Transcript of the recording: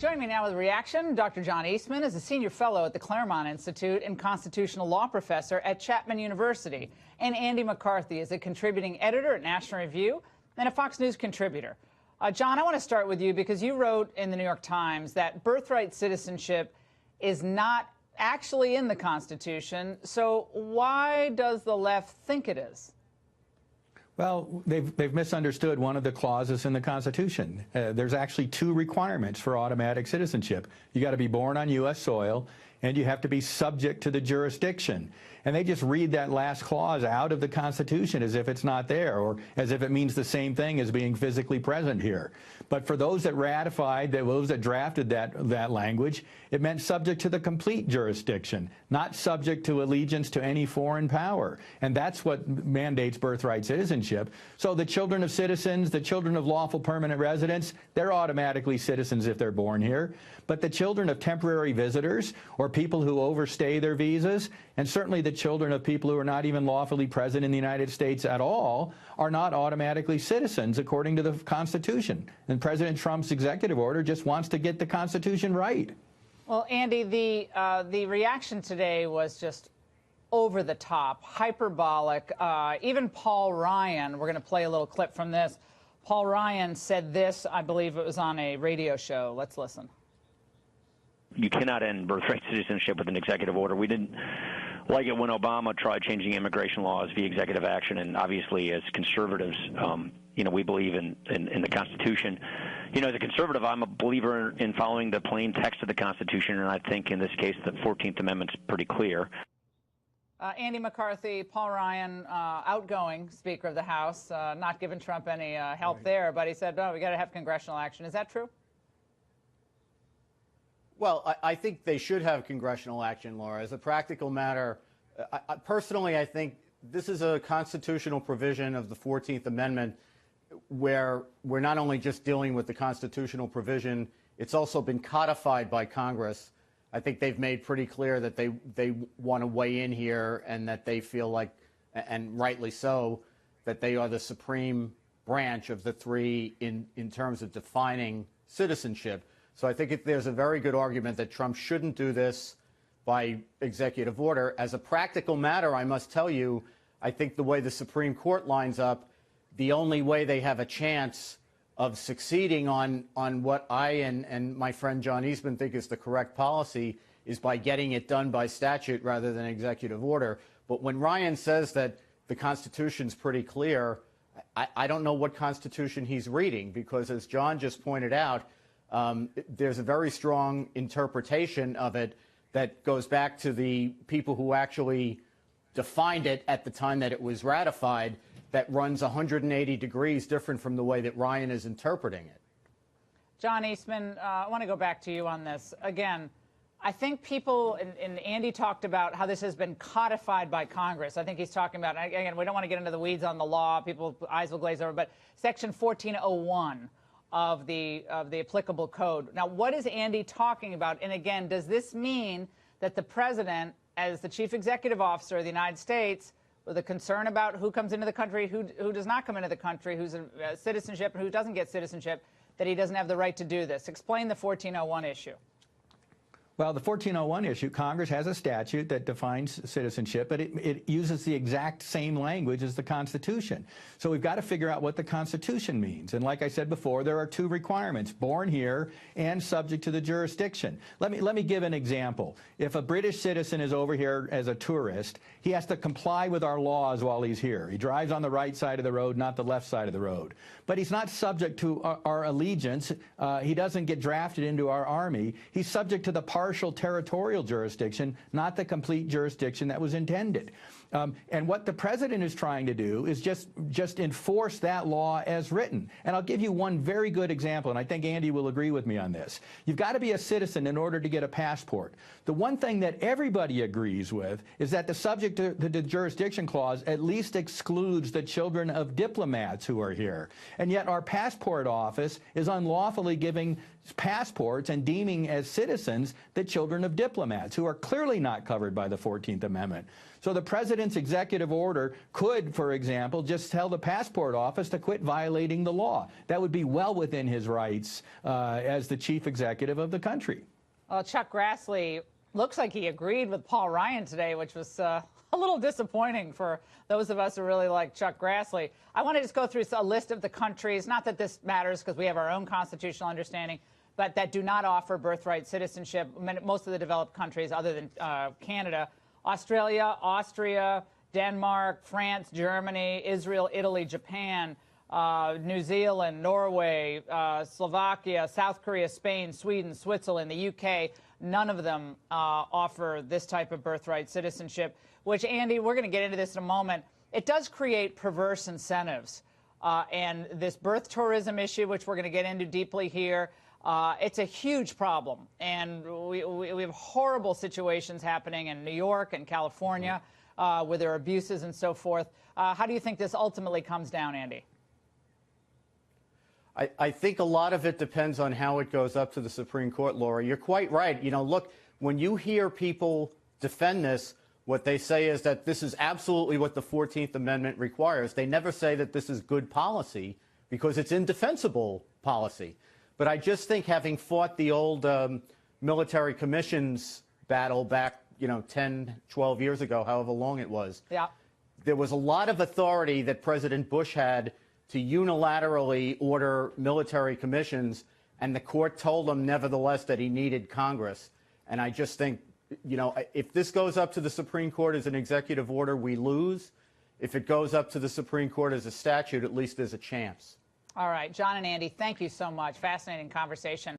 Joining me now with a reaction, Dr. John Eastman is a senior fellow at the Claremont Institute and constitutional law professor at Chapman University. And Andy McCarthy is a contributing editor at National Review and a Fox News contributor. John, I want to start with you because you wrote in the New York Times that birthright citizenship is not actually in the Constitution. So why does the left think it is? Well, they've misunderstood one of the clauses in the Constitution. There's actually two requirements for automatic citizenship. You got to be born on U.S. soil, and you have to be subject to the jurisdiction. And they just read that last clause out of the Constitution as if it's not there, or as if it means the same thing as being physically present here. But for those that ratified, those that drafted that language, it meant subject to the complete jurisdiction, not subject to allegiance to any foreign power. And that's what mandates birthright citizenship. So the children of citizens, the children of lawful permanent residents, they're automatically citizens if they're born here. But the children of temporary visitors or people who overstay their visas, and certainly the children of people who are not even lawfully present in the United States at all, are not automatically citizens according to the Constitution. And President Trump's executive order just wants to get the Constitution right. Well, Andy, the reaction today was just over the top, hyperbolic. Even Paul Ryan, we're going to play a little clip from this. Paul Ryan said this, I believe it was on a radio show. Let's listen. You cannot end birthright citizenship with an executive order. We didn't like it when Obama tried changing immigration laws via executive action, and obviously as conservatives, we believe in the Constitution. As a conservative, I'm a believer in following the plain text of the Constitution, and I think in this case the 14th Amendment's pretty clear. Andy McCarthy, Paul Ryan, outgoing Speaker of the House, not giving Trump any help there, but he said, we got to have congressional action. Is that true? Well, I think they should have congressional action, Laura. As a practical matter, personally, I think this is a constitutional provision of the 14th Amendment where we're not only just dealing with the constitutional provision, it's also been codified by Congress. I think they've made pretty clear that they want to weigh in here and that they feel like, and rightly so, that they are the supreme branch of the three in terms of defining citizenship. So I think there's a very good argument that Trump shouldn't do this by executive order. As a practical matter, I must tell you, I think the way the Supreme Court lines up, the only way they have a chance of succeeding on what I and my friend John Eastman think is the correct policy is by getting it done by statute rather than executive order. But when Ryan says that the Constitution's pretty clear, I don't know what Constitution he's reading, because as John just pointed out, there's a very strong interpretation of it that goes back to the people who actually defined it at the time that it was ratified, that runs 180 degrees different from the way that Ryan is interpreting it. John Eastman, I want to go back to you on this. Again, I think people, and Andy talked about how this has been codified by Congress. I think he's talking about, again, we don't want to get into the weeds on the law, people's eyes will glaze over, but Section 1401 of the applicable code. Now, what is Andy talking about? And again, does this mean that the president, as the chief executive officer of the United States, with a concern about who comes into the country, who does not come into the country, who's a citizenship and who doesn't get citizenship, that he doesn't have the right to do this? Explain the 1401 issue. Well, the 1401 issue, Congress has a statute that defines citizenship, but it uses the exact same language as the Constitution. So we've got to figure out what the Constitution means. And like I said before, there are two requirements: born here and subject to the jurisdiction. Let me give an example. If a British citizen is over here as a tourist, he has to comply with our laws while he's here. He drives on the right side of the road, not the left side of the road. But he's not subject to our allegiance. He doesn't get drafted into our army. He's subject to the partial territorial jurisdiction, not the complete jurisdiction that was intended. And what the president is trying to do is just enforce that law as written. And I'll give you one very good example, and I think Andy will agree with me on this. You've got to be a citizen in order to get a passport. The one thing that everybody agrees with is that the subject to the jurisdiction clause at least excludes the children of diplomats who are here. And yet our passport office is unlawfully giving passports and deeming as citizens the children of diplomats who are clearly not covered by the 14th Amendment. So the president's executive order could, for example, just tell the passport office to quit violating the law. That would be well within his rights as the chief executive of the country. Chuck Grassley looks like he agreed with Paul Ryan today, which was a little disappointing for those of us who really like Chuck Grassley. I want to just go through a list of the countries, not that this matters because we have our own constitutional understanding, but that do not offer birthright citizenship. Most of the developed countries, other than Canada: Australia, Austria, Denmark, France, Germany, Israel, Italy, Japan, New Zealand, Norway, Slovakia, South Korea, Spain, Sweden, Switzerland, the UK. None of them offer this type of birthright citizenship, which, Andy, we're going to get into this in a moment. It does create perverse incentives. And this birth tourism issue, which we're going to get into deeply here, it's a huge problem. And we have horrible situations happening in New York and California where there are abuses and so forth. How do you think this ultimately comes down, Andy? I think a lot of it depends on how it goes up to the Supreme Court, Laura. You're quite right. You know, look, when you hear people defend this, what they say is that this is absolutely what the 14th Amendment requires. They never say that this is good policy because it's indefensible policy. But I just think, having fought the old military commissions battle back, 10, 12 years ago, however long it was, there was a lot of authority that President Bush had to unilaterally order military commissions, and the court told him, nevertheless, that he needed Congress. And I just think, if this goes up to the Supreme Court as an executive order, we lose. If it goes up to the Supreme Court as a statute, at least there's a chance. All right, John and Andy, thank you so much. Fascinating conversation.